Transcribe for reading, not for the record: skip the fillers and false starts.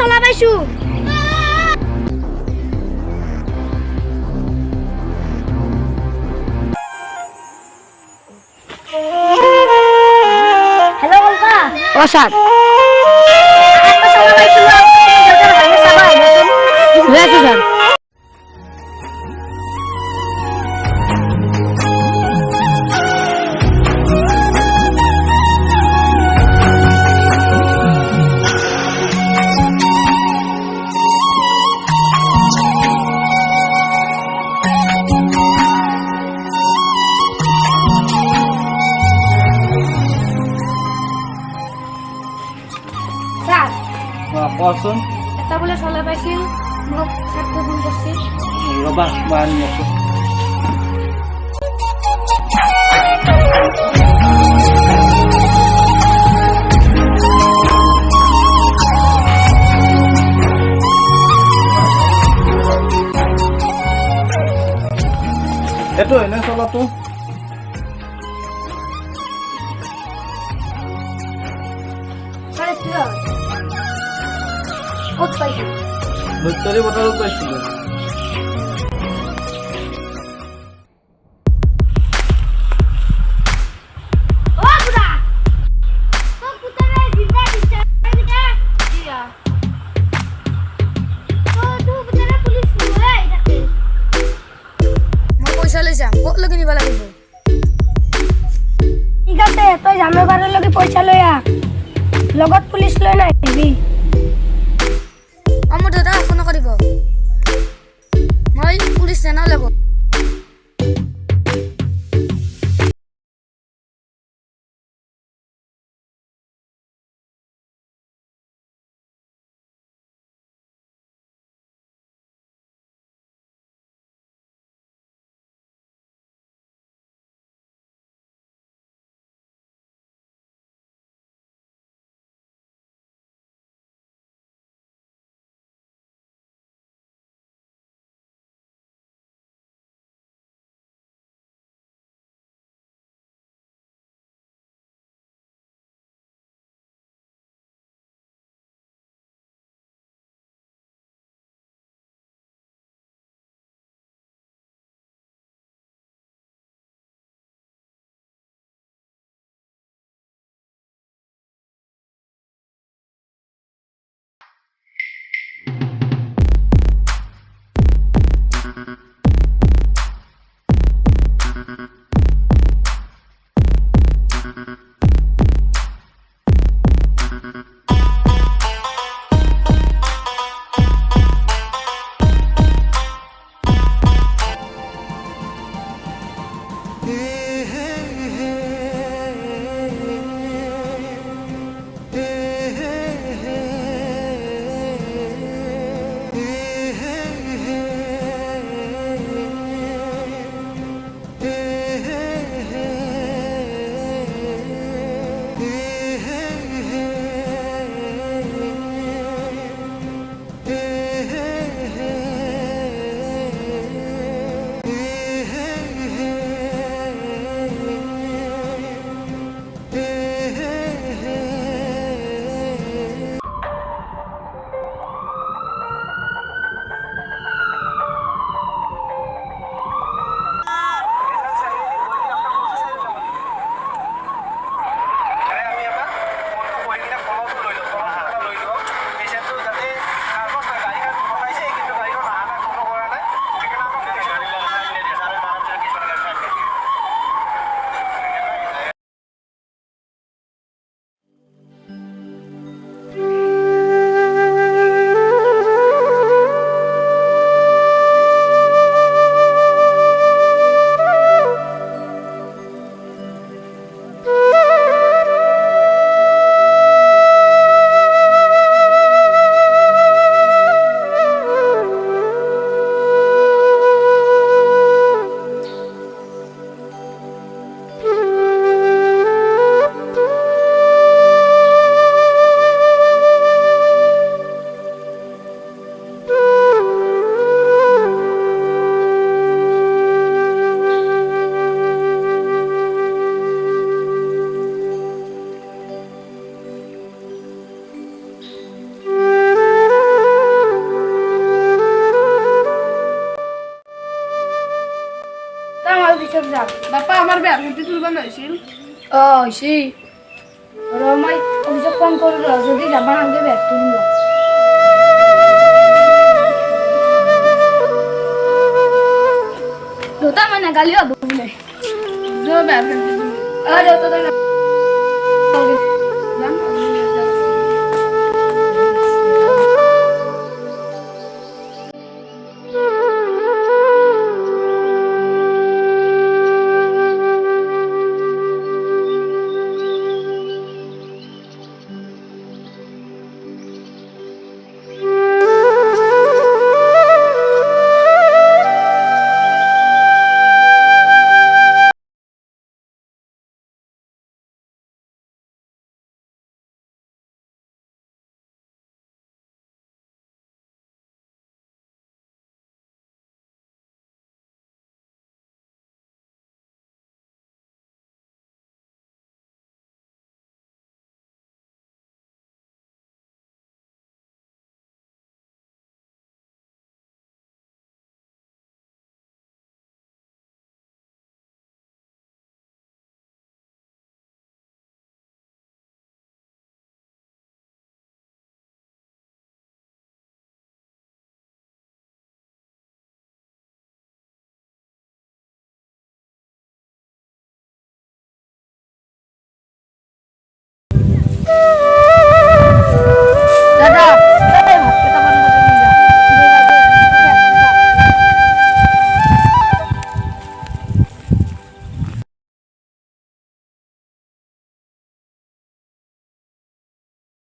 চলা পাইছো हेलो बोलबा ओ सर आपका चला पाइছো जल्दी भाई साबा लेसु सर কোৱাচোন এটা বলে চলা পাইছিল মোক ছাত্র ফোন করছিল ৰবা বানি আছো এটো এনে চলাতো সাড়ে তিন কত পাইছো ভিক্টরি বটল পাইছিল ও বুড়া তো পুতরে জিন্দা দিছে এটা দিয়া তো তু পুতরে পুলিশ লয় এটাকে মই পয়সা লইছাম কত লাগি নিবা লাগিব ঠিক আছে তুই জামে বারে লাগি পয়সা লইয়া লগত পুলিশ লয় না দিবি আমার দাদা ফোন করিব মই পুলিশ জানা লাগব অফিসত যাম বাপা আমাৰ বেয়া ভণ্টি তুলবা নহৈছিল হৈছি মই অফিসত ফোন কৰো যদি যাবা নালাগে বেগ তুলিম দেউতা মই নাগালিও হ'ব বোলে যোৱা বেয়া ভণ্টি দেউতা